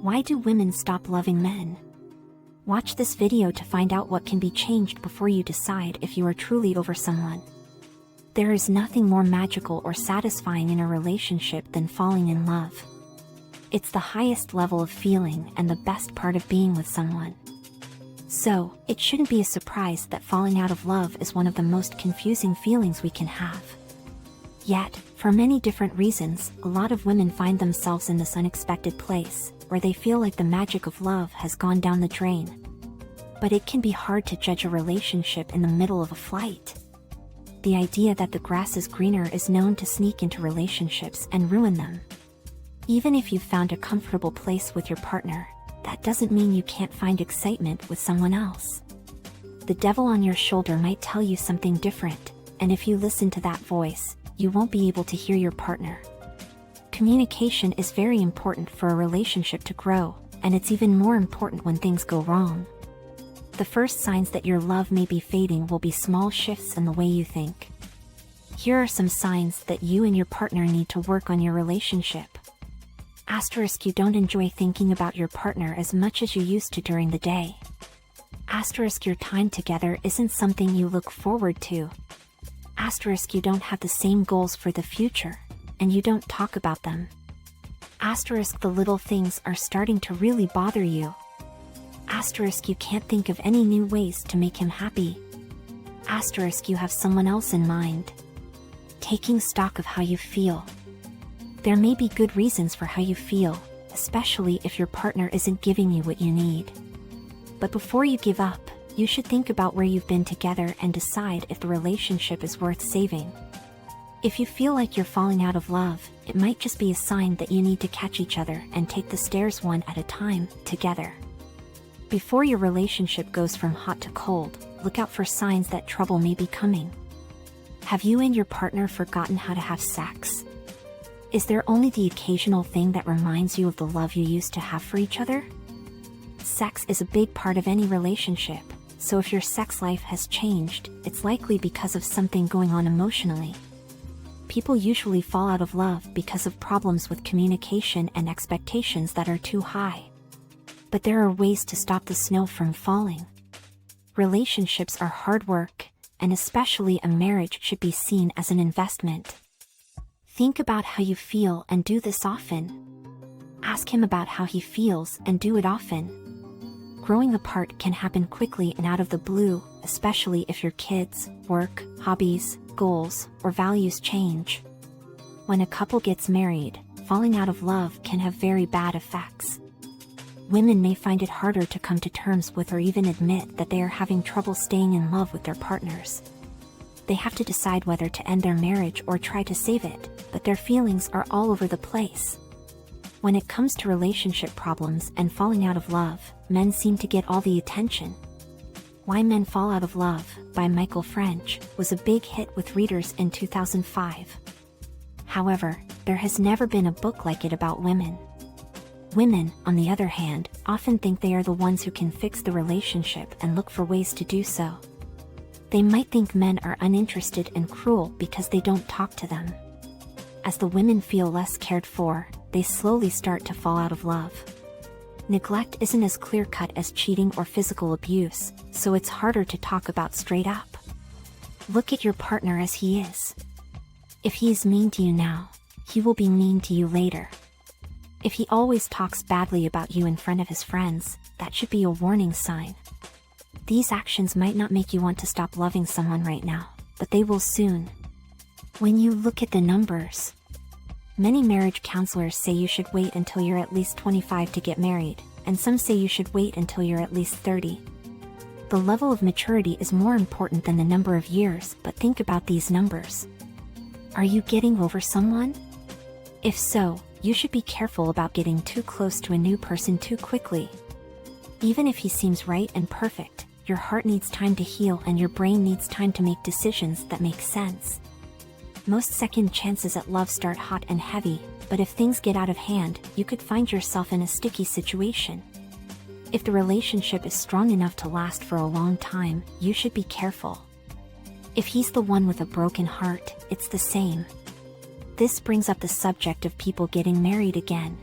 Why do women stop loving men? Watch this video to find out what can be changed before you decide if you are truly over someone. There is nothing more magical or satisfying in a relationship than falling in love. It's the highest level of feeling and the best part of being with someone. So, it shouldn't be a surprise that falling out of love is one of the most confusing feelings we can have. Yet, for many different reasons, a lot of women find themselves in this unexpected place, where they feel like the magic of love has gone down the drain. But it can be hard to judge a relationship in the middle of a fight. The idea that the grass is greener is known to sneak into relationships and ruin them. Even if you've found a comfortable place with your partner, that doesn't mean you can't find excitement with someone else. The devil on your shoulder might tell you something different, and if you listen to that voice, you won't be able to hear your partner. Communication is very important for a relationship to grow, and it's even more important when things go wrong. The first signs that your love may be fading will be small shifts in the way you think. Here are some signs that you and your partner need to work on your relationship. Asterisk, you don't enjoy thinking about your partner as much as you used to during the day. Asterisk, your time together isn't something you look forward to. Asterisk, you don't have the same goals for the future, and you don't talk about them. Asterisk, the little things are starting to really bother you. Asterisk, you can't think of any new ways to make him happy. Asterisk, you have someone else in mind. Taking stock of how you feel. There may be good reasons for how you feel, especially if your partner isn't giving you what you need. But before you give up, you should think about where you've been together and decide if the relationship is worth saving. If you feel like you're falling out of love, it might just be a sign that you need to catch each other and take the stairs one at a time, together. Before your relationship goes from hot to cold, look out for signs that trouble may be coming. Have you and your partner forgotten how to have sex? Is there only the occasional thing that reminds you of the love you used to have for each other? Sex is a big part of any relationship, so if your sex life has changed, it's likely because of something going on emotionally. People usually fall out of love because of problems with communication and expectations that are too high. But there are ways to stop the snow from falling. Relationships are hard work, and especially a marriage should be seen as an investment. Think about how you feel and do this often. Ask him about how he feels and do it often. Growing apart can happen quickly and out of the blue, especially if your kids, work, hobbies, goals, or values change. When a couple gets married, falling out of love can have very bad effects. Women may find it harder to come to terms with or even admit that they are having trouble staying in love with their partners. They have to decide whether to end their marriage or try to save it, but their feelings are all over the place. When it comes to relationship problems and falling out of love, men seem to get all the attention. Why Men Fall Out of Love, by Michael French, was a big hit with readers in 2005. However, there has never been a book like it about women. Women, on the other hand, often think they are the ones who can fix the relationship and look for ways to do so. They might think men are uninterested and cruel because they don't talk to them. As the women feel less cared for, they slowly start to fall out of love. Neglect isn't as clear-cut as cheating or physical abuse, so it's harder to talk about straight up. Look at your partner as he is. If he is mean to you now, he will be mean to you later. If he always talks badly about you in front of his friends, that should be a warning sign. These actions might not make you want to stop loving someone right now, but they will soon. When you look at the numbers, many marriage counselors say you should wait until you're at least 25 to get married, and some say you should wait until you're at least 30. The level of maturity is more important than the number of years, but think about these numbers. Are you getting over someone? If so, you should be careful about getting too close to a new person too quickly. Even if he seems right and perfect, your heart needs time to heal and your brain needs time to make decisions that make sense. Most second chances at love start hot and heavy, but if things get out of hand, you could find yourself in a sticky situation. If the relationship is strong enough to last for a long time, you should be careful. If he's the one with a broken heart, it's the same. This brings up the subject of people getting married again.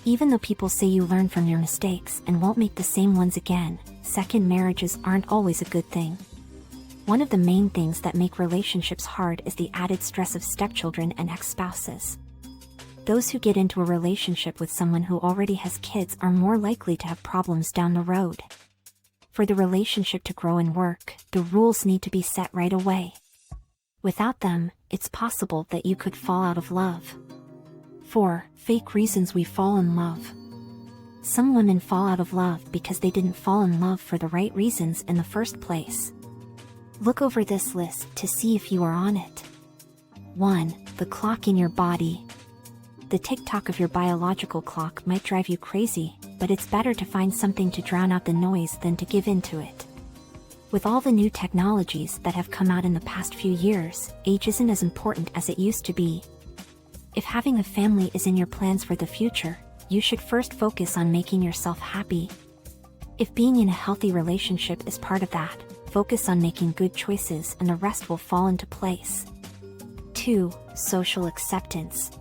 Even though people say you learn from your mistakes and won't make the same ones again, second marriages aren't always a good thing. One of the main things that make relationships hard is the added stress of stepchildren and ex-spouses. Those who get into a relationship with someone who already has kids are more likely to have problems down the road. For the relationship to grow and work, the rules need to be set right away. Without them, it's possible that you could fall out of love. 4. Fake reasons we fall in love. Some women fall out of love because they didn't fall in love for the right reasons in the first place. Look over this list to see if you are on it. 1. The clock in your body. The tick-tock of your biological clock might drive you crazy, but it's better to find something to drown out the noise than to give in to it. With all the new technologies that have come out in the past few years, age isn't as important as it used to be. If having a family is in your plans for the future, you should first focus on making yourself happy. If being in a healthy relationship is part of that, focus on making good choices and the rest will fall into place. 2. Social acceptance.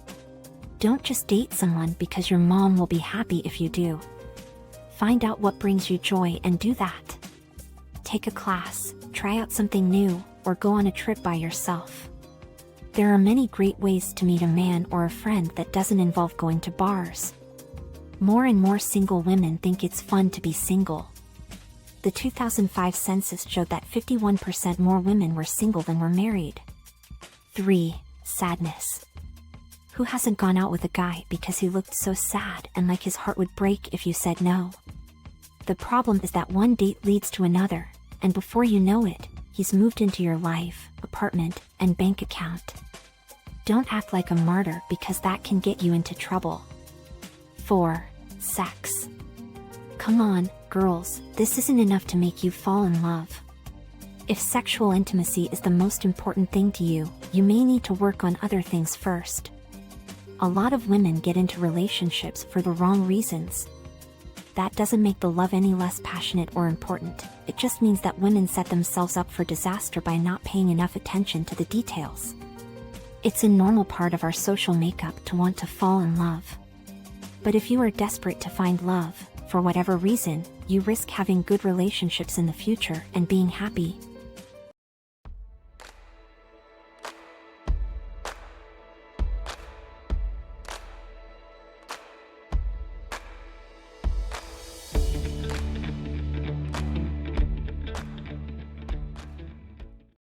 Don't just date someone because your mom will be happy if you do. Find out what brings you joy and do that. Take a class, try out something new, or go on a trip by yourself. There are many great ways to meet a man or a friend that doesn't involve going to bars. More and more single women think it's fun to be single. The 2005 census showed that 51% more women were single than were married. 3. Sadness. Who hasn't gone out with a guy because he looked so sad and like his heart would break if you said no? The problem is that one date leads to another, and before you know it, he's moved into your life, apartment, and bank account. Don't act like a martyr because that can get you into trouble. 4. Sex. Come on, girls, this isn't enough to make you fall in love. If sexual intimacy is the most important thing to you, you may need to work on other things first. A lot of women get into relationships for the wrong reasons. That doesn't make the love any less passionate or important, it just means that women set themselves up for disaster by not paying enough attention to the details. It's a normal part of our social makeup to want to fall in love. But if you are desperate to find love, for whatever reason, you risk having good relationships in the future and being happy,